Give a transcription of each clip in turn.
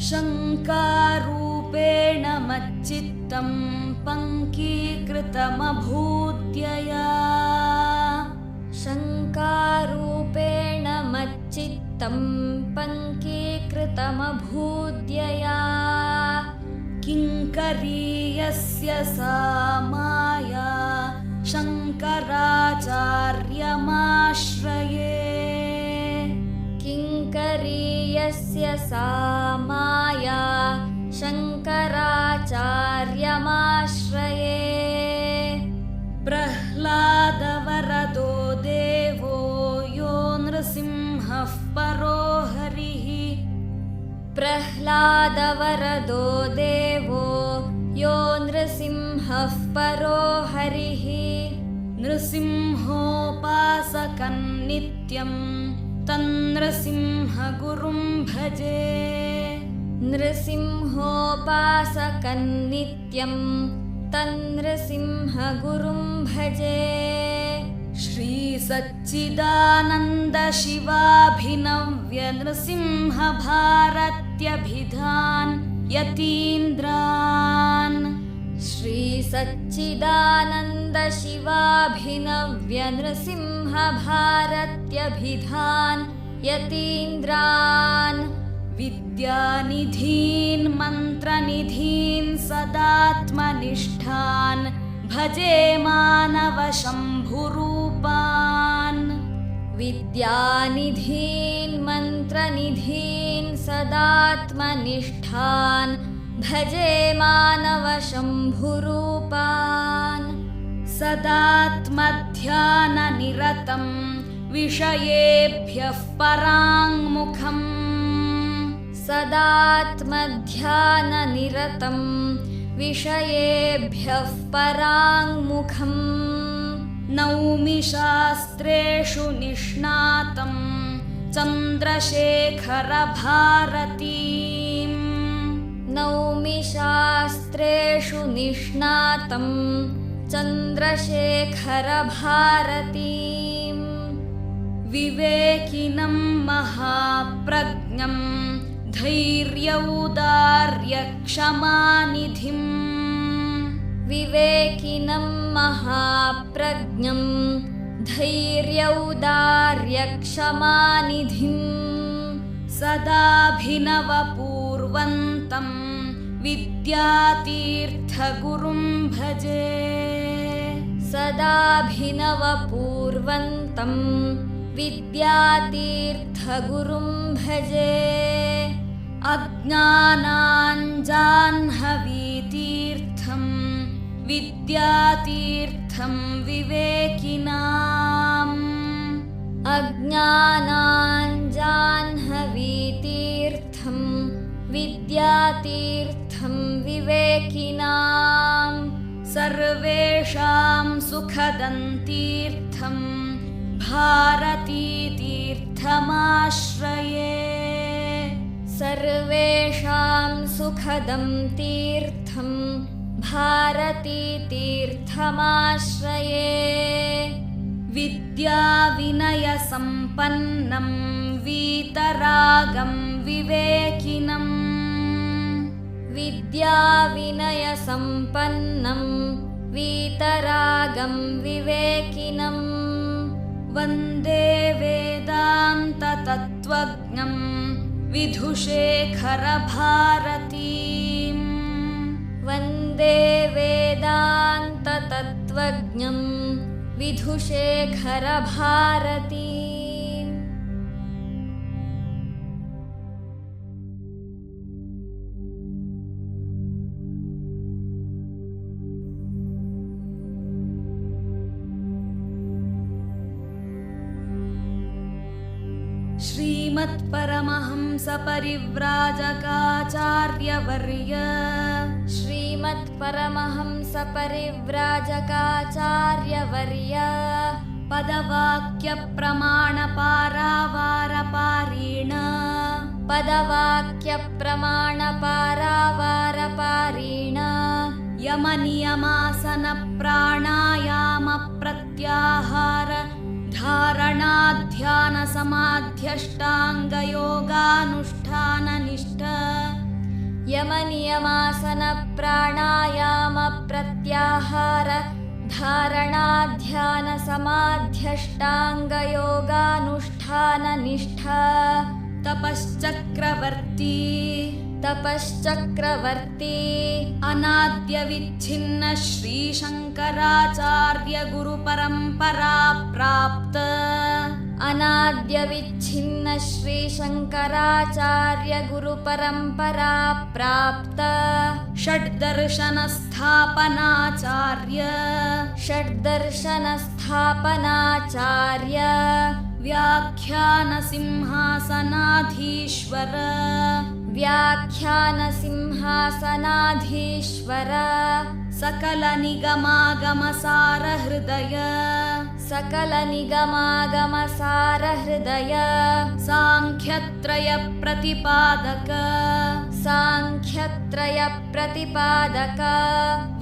शङ्कारूपेण मच्चित्तं पङ्कीकृतमभूद्यया शङ्कारूपेण मच्चित्तं पङ्कीकृतमभूद्यया किङ्करीयस्य सा माया शङ्कराचार्यमाश्रये किङ्करीयस्य सा माया शङ्कराचार्यमाश्रये प्रह्लादवरदो देवो यो नृसिंहः परो हरिः प्रह्लादवरदो देवो यो नृसिंहः परो हरिः नृसिंहोपासकं नित्यं तन्नृसिंहगुरुं भजे नृसिंहोपासकं नित्यं तन्नृसिंहगुरुं भजे श्रीसच्चिदानन्दशिवाभिनव्यनृसिंहभारत्यभिधान् यतीन्द्रान् श्रीसच्चिदानन्दशिवाभिनव्यनृसिंहभारत्यभिधान् यतीन्द्रान् विद्यानिधीन् मन्त्रनिधीन् सदात्मनिष्ठान् भजे मानवशम्भुरूपान् विद्यानिधीन् मन्त्रनिधीन् सदात्मनिष्ठान् भजे मानवशम्भुरूपान् सदात्मध्याननिरतं विषयेभ्यः पराङ्मुखम् सदात्मध्याननिरतं विषयेभ्यः पराङ्मुखम् नौमि शास्त्रेषु निष्णातं चन्द्रशेखरभारतीम् नौमि शास्त्रेषु निष्णातं चन्द्रशेखरभारतीम् विवेकिनं महाप्रज्ञं धैर्यौदार्यक्षमानिधिम् विवेकिनं महाप्रज्ञं धैर्यौदार्यक्षमानिधिम् सदाभिनवपूर्वन्तं विद्यातीर्थगुरुं भजे सदाभिनवपूर्वन्तं विद्यातीर्थगुरुं भजे अज्ञानाञ्जाह्नवीतीर्थं विद्यातीर्थं विवेकिनाम् अज्ञानाञ्जाह्नवीतीर्थं विद्यातीर्थं विवेकिनाम् सर्वेषां सुखदं तीर्थं भारतीतीर्थमाश्रये सर्वेषां सुखदं तीर्थं भारतीतीर्थमाश्रये विद्याविनयसम्पन्नं वीतरागं विवेकिनम् विद्याविनयसम्पन्नं वीतरागं विवेकिनम् वन्दे वेदान्ततत्त्वज्ञं विधुशेखरभारतीम् वन्दे वेदान्ततत्त्वज्ञं विधुशेखरभारतीम् श्रीमत्परमहंसपरिव्राजकाचार्यवर्य श्रीमत्परमहंसपरिव्राजकाचार्यवर्य पदवाक्यप्रमाणपारावारपारीण पदवाक्यप्रमाणपारावारपारीण यमनियमासनप्राणायामप्रत्याहार धारणाध्यानसमाध्यष्टाङ्गयोगानुष्ठाननिष्ठ यमनियमासन प्राणायाम प्रत्याहार धारणाध्यान समाध्यष्टाङ्गयोगानुष्ठान निष्ठा तपश्चक्रवर्ती तपश्चक्रवर्ती अनाद्यविच्छिन्न श्रीशङ्कराचार्य गुरुपरम्परा प्राप्त अनाद्यविच्छिन्न श्रीशङ्कराचार्य गुरुपरम्परा प्राप्त षड्दर्शनस्थापनाचार्य षड्दर्शनस्थापनाचार्य व्याख्यानसिंहासनाधीश्वर व्याख्यानसिंहासनाधीश्वर सकलनिगमागमसारहृदय सकलनिगमागमसारहृदय साङ्ख्यत्रयप्रतिपादक साङ्ख्यत्रयप्रतिपादक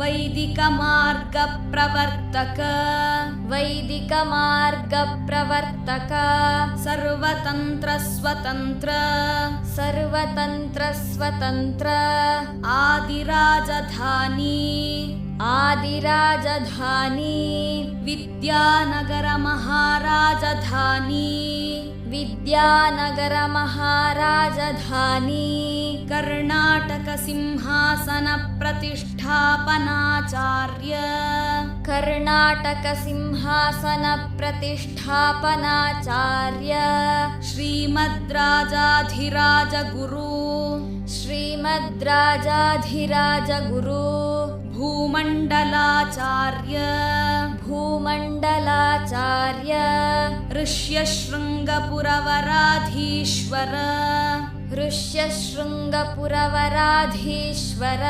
वैदिकमार्गप्रवर्तक वैदिकमार्गप्रवर्तक सर्वतन्त्रस्वतन्त्र सर्वतन्त्रस्वतन्त्र आदिराजधानी आदिराजधानी विद्यानगरमहाराजधानी विद्यानगरमहाराजधानी कर्णाटकसिंहासनप्रतिष्ठापनाचार्य कर्णाटकसिंहासनप्रतिष्ठापनाचार्य श्रीमद्राजाधिराजगुरु श्रीमद्राजाधिराजगुरु भूमण्डलाचार्य भूमण्डलाचार्य ऋष्यशृङ्गपुरवराधीश्वर ऋष्यशृङ्गपुरवराधीश्वर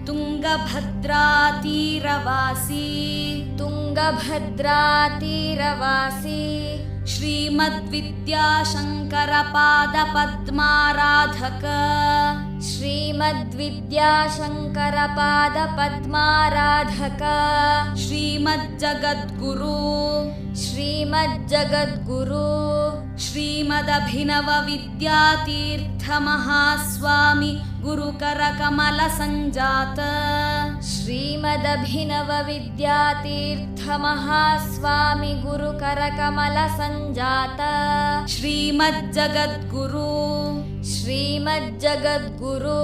तुङ्गभद्रातीरवासी तुङ्गभद्रातीरवासी श्रीमद्विद्याशङ्करपादपद्माराधक श्रीमद्विद्याशङ्करपादपद्माराधक श्रीमज्जगद्गुरु श्रीमज्जगद्गुरु श्रीमदभिनवविद्यातीर्थमहास्वामि गुरुकरकमलसञ्जात श्रीमदभिनवविद्यातीर्थमहास्वामि गुरुकरकमलसञ्जात श्रीमज्जगद्गुरु श्रीमज्जगद्गुरु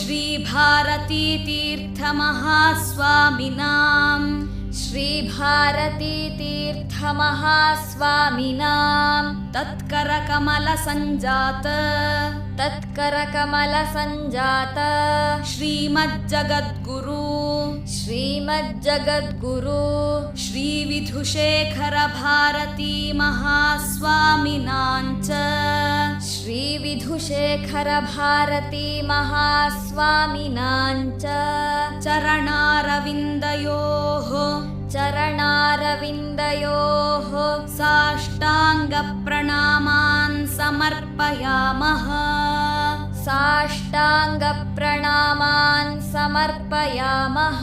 श्रीभारतीतीर्थमहास्वामिनां श्रीभारतीतीर्थमहास्वामिनां तत्करकमलसञ्जात तत्करकमलसञ्जात श्रीमज्जगद्गुरु श्रीमज्जगद्गुरु श्रीविधुशेखरभारती महास्वामिनां च श्रीविधुशेखरभारती महास्वामिनां च चरणारविन्दयोः चरणारविन्दयोः साष्टाङ्गप्रणामान् समर्पयामः साष्टाङ्गप्रणामान् समर्पयामः।